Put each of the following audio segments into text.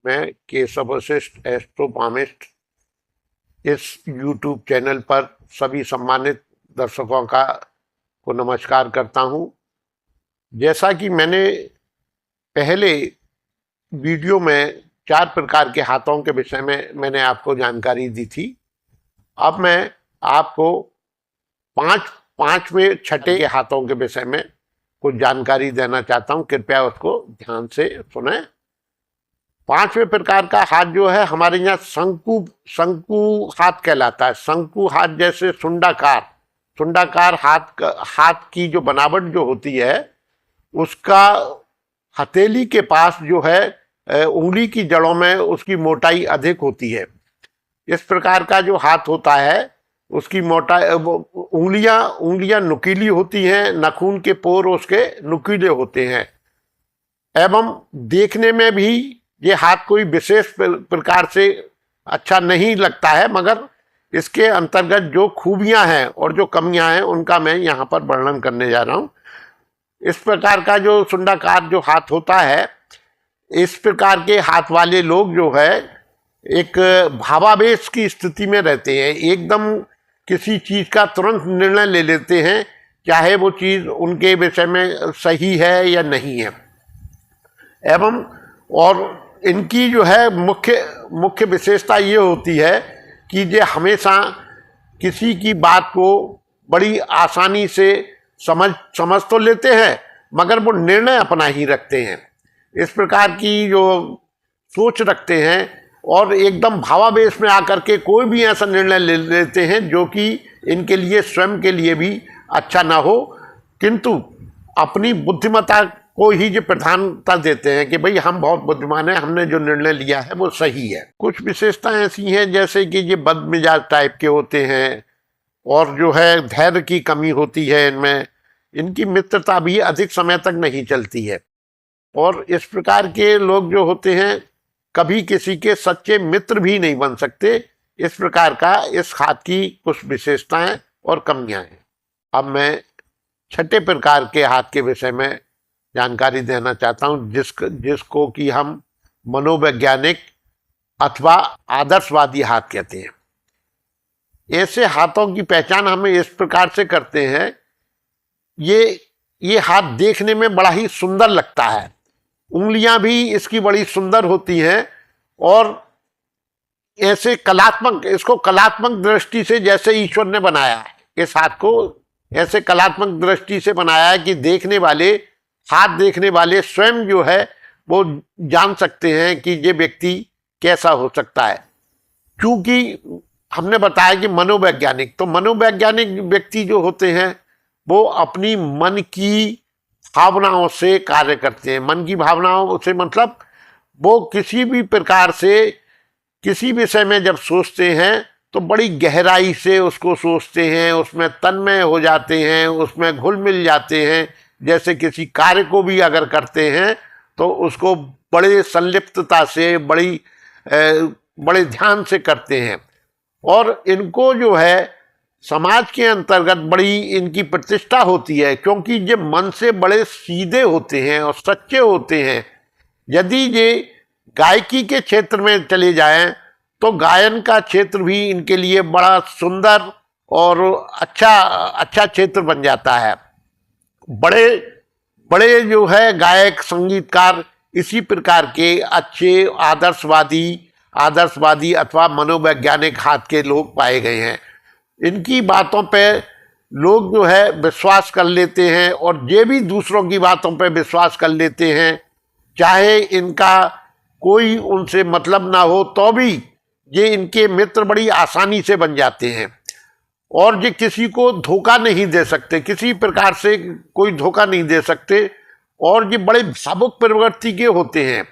मैं केशव वशिष्ठ एस्ट्रोफार्मिस्ट इस YouTube channel पर सभी सम्मानित दर्शकों को नमस्कार करता हूं। जैसा कि मैंने पहले वीडियो में 4 प्रकार के हाथों के विषय में मैंने आपको जानकारी दी थी, अब मैं आपको पांचवें छठे के हाथों के विषय में कुछ जानकारी देना चाहता हूं। कृपया उसको ध्यान से सुने। 5वें प्रकार का हाथ जो है हमारे यहाँ शंकु हाथ कहलाता है। शंकु हाथ जैसे सुंडाकार हाथ की जो बनावट जो होती है उसका हथेली के पास जो है उंगली की जड़ों में उसकी मोटाई अधिक होती है। इस प्रकार का जो हाथ होता है उसकी मोटाई उंगलियां नुकीली होती हैं, नाखून के पोर उसके नुकीले होते हैं एवं देखने में भी ये हाथ कोई विशेष प्रकार से अच्छा नहीं लगता है, मगर इसके अंतर्गत जो खूबियां हैं और जो कमियां हैं उनका मैं यहाँ पर वर्णन करने जा रहा हूँ। इस प्रकार का जो सुंडाकार जो हाथ होता है, इस प्रकार के हाथ वाले लोग जो है एक भावावेश की स्थिति में रहते हैं, एकदम किसी चीज का तुरंत निर्णय ले लेते हैं, चाहे वो चीज उनके विषय में सही है या नहीं है। एवं और इनकी जो है मुख्य विशेषता ये होती है कि ये हमेशा किसी की बात को बड़ी आसानी से समझ तो लेते हैं, मगर वो निर्णय अपना ही रखते हैं। इस प्रकार की जो सोच रखते हैं और एकदम भावावेश में आकर के कोई भी ऐसा निर्णय ले लेते हैं जो कि इनके लिए स्वयं के लिए भी अच्छा ना हो, किंतु अपनी बुद्धिमत्ता को ही जो प्रधानता देते हैं कि भाई हम बहुत बुद्धिमान हैं, हमने जो निर्णय लिया है वो सही है। कुछ विशेषताएं ऐसी हैं जैसे कि ये बदमिजाज टाइप के होते हैं और जो है धैर्य की कमी होती है इनमें, इनकी मित्रता भी अधिक समय तक नहीं चलती है और इस प्रकार के लोग जो होते हैं कभी किसी के सच्चे मित्र भी नहीं बन सकते। इस प्रकार का इस हाथ की कुछ विशेषताएं और कमियां हैं। अब मैं छठे प्रकार के हाथ के विषय में जानकारी देना चाहता हूं, जिसको कि हम मनोवैज्ञानिक अथवा आदर्शवादी हाथ कहते हैं। ऐसे हाथों की पहचान हमें इस प्रकार से करते हैं, ये हाथ देखने में बड़ा ही सुंदर लगता है, उंगलियां भी इसकी बड़ी सुंदर होती हैं और ऐसे इसको कलात्मक दृष्टि से जैसे ईश्वर ने बनाया है, इस हाथ को ऐसे कलात्मक दृष्टि से बनाया है कि हाथ देखने वाले स्वयं जो है वो जान सकते हैं कि ये व्यक्ति कैसा हो सकता है। क्योंकि हमने बताया कि मनोवैज्ञानिक व्यक्ति जो होते हैं वो अपनी मन की भावनाओं से कार्य करते हैं। मन की भावनाओं से मतलब वो किसी भी प्रकार से किसी विषय में जब सोचते हैं तो बड़ी गहराई से उसको सोचते हैं, उसमें तन्मय हो जाते हैं, उसमें घुल मिल जाते हैं। जैसे किसी कार्य को भी अगर करते हैं तो उसको बड़े संलिप्तता से बड़े ध्यान से करते हैं और इनको जो है समाज के अंतर्गत बड़ी इनकी प्रतिष्ठा होती है, क्योंकि ये मन से बड़े सीधे होते हैं और सच्चे होते हैं। यदि ये गायकी के क्षेत्र में चले जाएं तो गायन का क्षेत्र भी इनके लिए बड़ा सुंदर और अच्छा क्षेत्र बन जाता है। बड़े जो है गायक संगीतकार इसी प्रकार के अच्छे आदर्शवादी अथवा मनोवैज्ञानिक हाथ के लोग पाए गए हैं। इनकी बातों पे लोग जो है विश्वास कर लेते हैं और ये भी दूसरों की बातों पे विश्वास कर लेते हैं, चाहे इनका कोई उनसे मतलब ना हो तो भी ये इनके मित्र बड़ी आसानी से बन जाते हैं और ये किसी को धोखा नहीं दे सकते, किसी प्रकार से कोई धोखा नहीं दे सकते और ये बड़े भावुक प्रवृत्ति के होते हैं,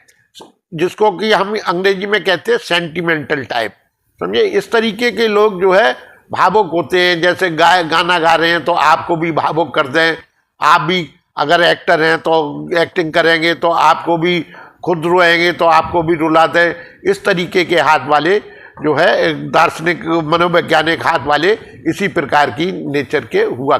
जिसको कि हम अंग्रेजी में कहते हैं सेंटिमेंटल टाइप। समझे, इस तरीके के लोग जो है भावुक होते हैं। जैसे गाना गा रहे हैं तो आपको भी भावुक कर दें, आप भी अगर एक्टर हैं तो एक्टिंग करेंगे तो आपको भी खुद रोएंगे तो आपको भी रुला दें। इस तरीके के हाथ वाले जो है दार्शनिक मनोवैज्ञानिक हाथ वाले इसी प्रकार की नेचर के हुआ